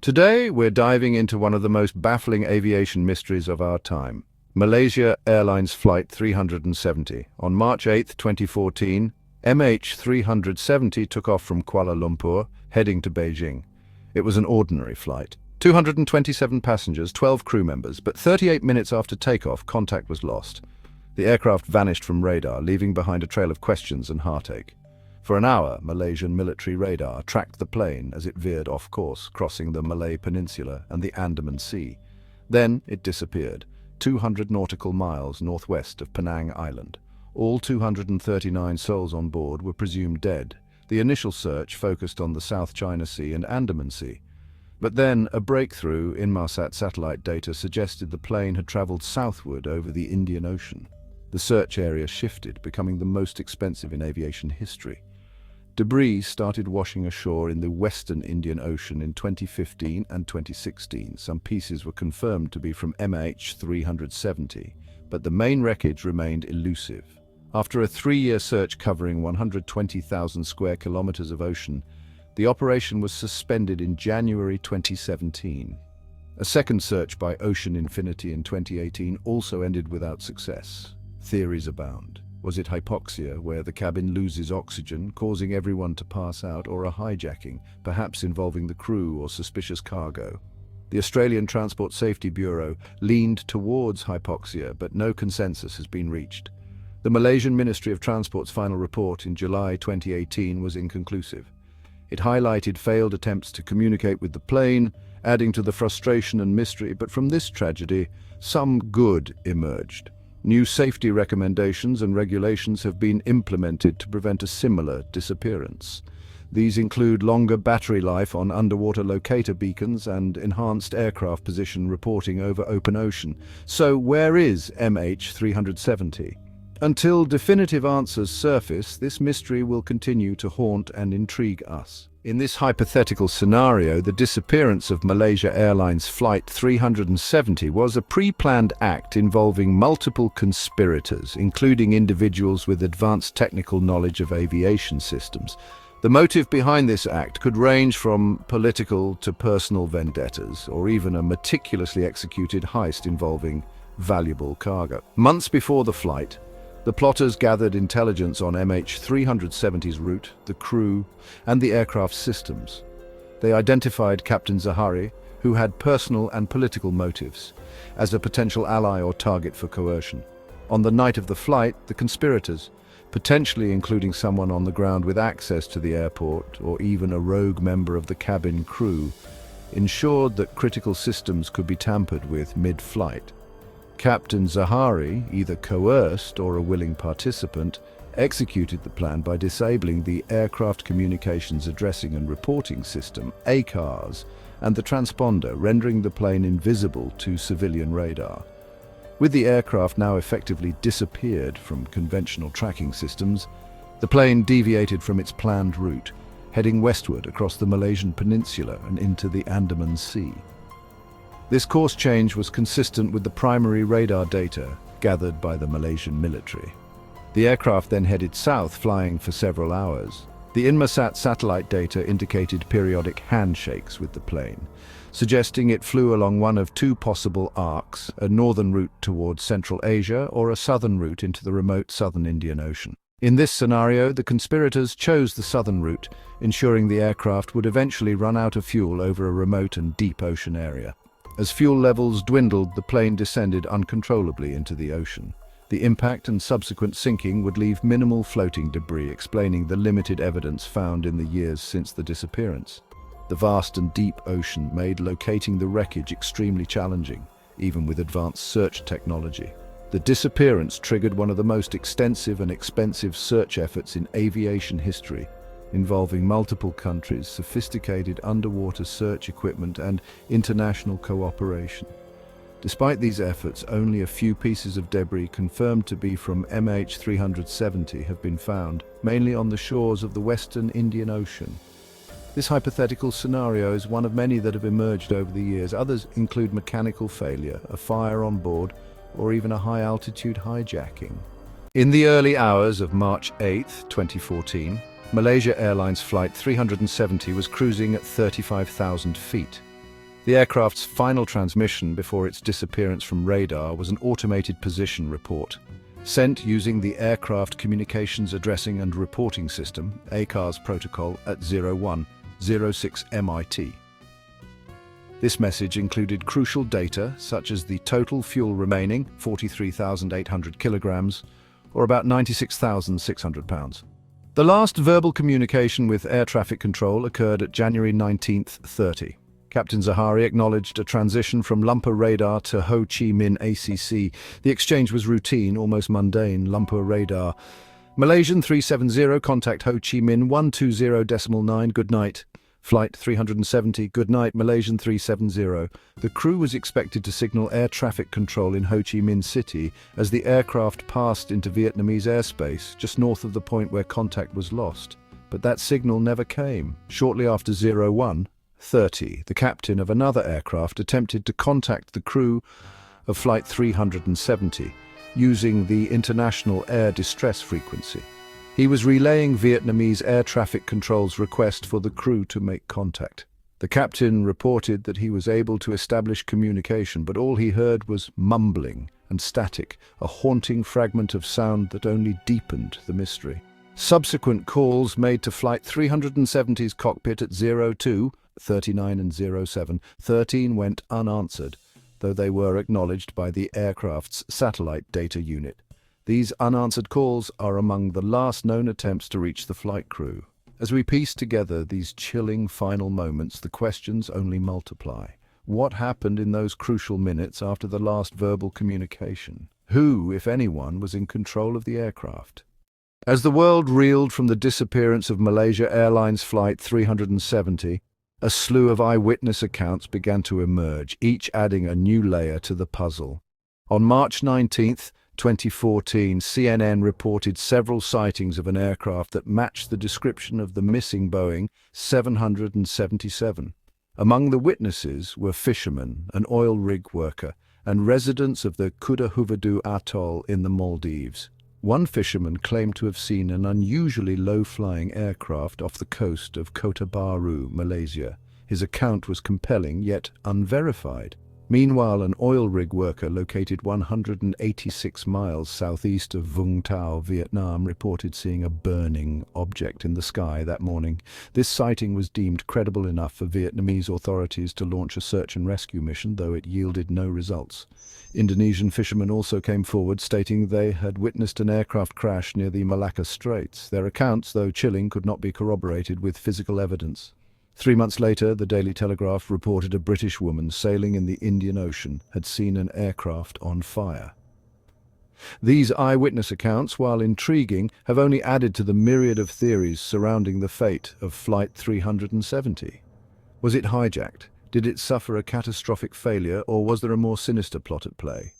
Today, we're diving into one of the most baffling aviation mysteries of our time. Malaysia Airlines Flight 370. On March 8, 2014, MH370 took off from Kuala Lumpur, heading to Beijing. It was an ordinary flight. 227 passengers, 12 crew members, but 38 minutes after takeoff, contact was lost. The aircraft vanished from radar, leaving behind a trail of questions and heartache. For an hour, Malaysian military radar tracked the plane as it veered off course, crossing the Malay Peninsula and the Andaman Sea. Then it disappeared, 200 nautical miles northwest of Penang Island. All 239 souls on board were presumed dead. The initial search focused on the South China Sea and Andaman Sea. But then a breakthrough in Inmarsat satellite data suggested the plane had traveled southward over the Indian Ocean. The search area shifted, becoming the most expensive in aviation history. Debris started washing ashore in the western Indian Ocean in 2015 and 2016. Some pieces were confirmed to be from MH370, but the main wreckage remained elusive. After a 3-year search covering 120,000 square kilometers of ocean, the operation was suspended in January 2017. A second search by Ocean Infinity in 2018 also ended without success. Theories abound. Was it hypoxia, where the cabin loses oxygen, causing everyone to pass out, or a hijacking, perhaps involving the crew or suspicious cargo? The Australian Transport Safety Bureau leaned towards hypoxia, but no consensus has been reached. The Malaysian Ministry of Transport's final report in July 2018 was inconclusive. It highlighted failed attempts to communicate with the plane, adding to the frustration and mystery, but from this tragedy, some good emerged. New safety recommendations and regulations have been implemented to prevent a similar disappearance. These include longer battery life on underwater locator beacons and enhanced aircraft position reporting over open ocean. So where is MH370? Until definitive answers surface, this mystery will continue to haunt and intrigue us. In this hypothetical scenario, the disappearance of Malaysia Airlines Flight 370 was a pre-planned act involving multiple conspirators, including individuals with advanced technical knowledge of aviation systems. The motive behind this act could range from political to personal vendettas, or even a meticulously executed heist involving valuable cargo. Months before the flight, the plotters gathered intelligence on MH370's route, the crew, and the aircraft's systems. They identified Captain Zaharie, who had personal and political motives, as a potential ally or target for coercion. On the night of the flight, the conspirators, potentially including someone on the ground with access to the airport or even a rogue member of the cabin crew, ensured that critical systems could be tampered with mid-flight. Captain Zaharie, either coerced or a willing participant, executed the plan by disabling the Aircraft Communications Addressing and Reporting System, ACARS, and the transponder, rendering the plane invisible to civilian radar. With the aircraft now effectively disappeared from conventional tracking systems, the plane deviated from its planned route, heading westward across the Malaysian Peninsula and into the Andaman Sea. This course change was consistent with the primary radar data gathered by the Malaysian military. The aircraft then headed south, flying for several hours. The Inmarsat satellite data indicated periodic handshakes with the plane, suggesting it flew along one of two possible arcs, a northern route towards Central Asia or a southern route into the remote southern Indian Ocean. In this scenario, the conspirators chose the southern route, ensuring the aircraft would eventually run out of fuel over a remote and deep ocean area. As fuel levels dwindled, the plane descended uncontrollably into the ocean. The impact and subsequent sinking would leave minimal floating debris, explaining the limited evidence found in the years since the disappearance. The vast and deep ocean made locating the wreckage extremely challenging, even with advanced search technology. The disappearance triggered one of the most extensive and expensive search efforts in aviation history, involving multiple countries, sophisticated underwater search equipment, and international cooperation. Despite these efforts, only a few pieces of debris confirmed to be from MH370 have been found, mainly on the shores of the western Indian Ocean. This hypothetical scenario is one of many that have emerged over the years. Others include mechanical failure, a fire on board, or even a high-altitude hijacking. In the early hours of March 8, 2014, Malaysia Airlines Flight 370 was cruising at 35,000 feet. The aircraft's final transmission before its disappearance from radar was an automated position report, sent using the Aircraft Communications Addressing and Reporting System, ACARS protocol, at 0106 MIT. This message included crucial data such as the total fuel remaining, 43,800 kilograms, or about 96,600 pounds. The last verbal communication with air traffic control occurred at January 19th, 30. Captain Zaharie acknowledged a transition from Lumpur radar to Ho Chi Minh ACC. The exchange was routine, almost mundane. Lumpur radar. Malaysian 370, contact Ho Chi Minh 120.9, good night. Flight 370, good night, Malaysian 370. The crew was expected to signal air traffic control in Ho Chi Minh City as the aircraft passed into Vietnamese airspace, just north of the point where contact was lost. But that signal never came. Shortly after 01:30, the captain of another aircraft attempted to contact the crew of Flight 370 using the International Air Distress Frequency. He was relaying Vietnamese air traffic control's request for the crew to make contact. The captain reported that he was able to establish communication, but all he heard was mumbling and static, a haunting fragment of sound that only deepened the mystery. Subsequent calls made to Flight 370's cockpit at 02:39 and 07:13 went unanswered, though they were acknowledged by the aircraft's satellite data unit. These unanswered calls are among the last known attempts to reach the flight crew. As we piece together these chilling final moments, the questions only multiply. What happened in those crucial minutes after the last verbal communication? Who, if anyone, was in control of the aircraft? As the world reeled from the disappearance of Malaysia Airlines Flight 370, a slew of eyewitness accounts began to emerge, each adding a new layer to the puzzle. On March 19th, 2014, CNN reported several sightings of an aircraft that matched the description of the missing Boeing 777. Among the witnesses were fishermen, an oil rig worker, and residents of the Kuda Huvadu atoll in the Maldives. One fisherman claimed to have seen an unusually low-flying aircraft off the coast of Kota Baru, Malaysia. His account was compelling, yet unverified. Meanwhile, an oil rig worker located 186 miles southeast of Vung Tau, Vietnam, reported seeing a burning object in the sky that morning. This sighting was deemed credible enough for Vietnamese authorities to launch a search and rescue mission, though it yielded no results. Indonesian fishermen also came forward, stating they had witnessed an aircraft crash near the Malacca Straits. Their accounts, though chilling, could not be corroborated with physical evidence. 3 months later, the Daily Telegraph reported a British woman sailing in the Indian Ocean had seen an aircraft on fire. These eyewitness accounts, while intriguing, have only added to the myriad of theories surrounding the fate of Flight 370. Was it hijacked? Did it suffer a catastrophic failure, or was there a more sinister plot at play?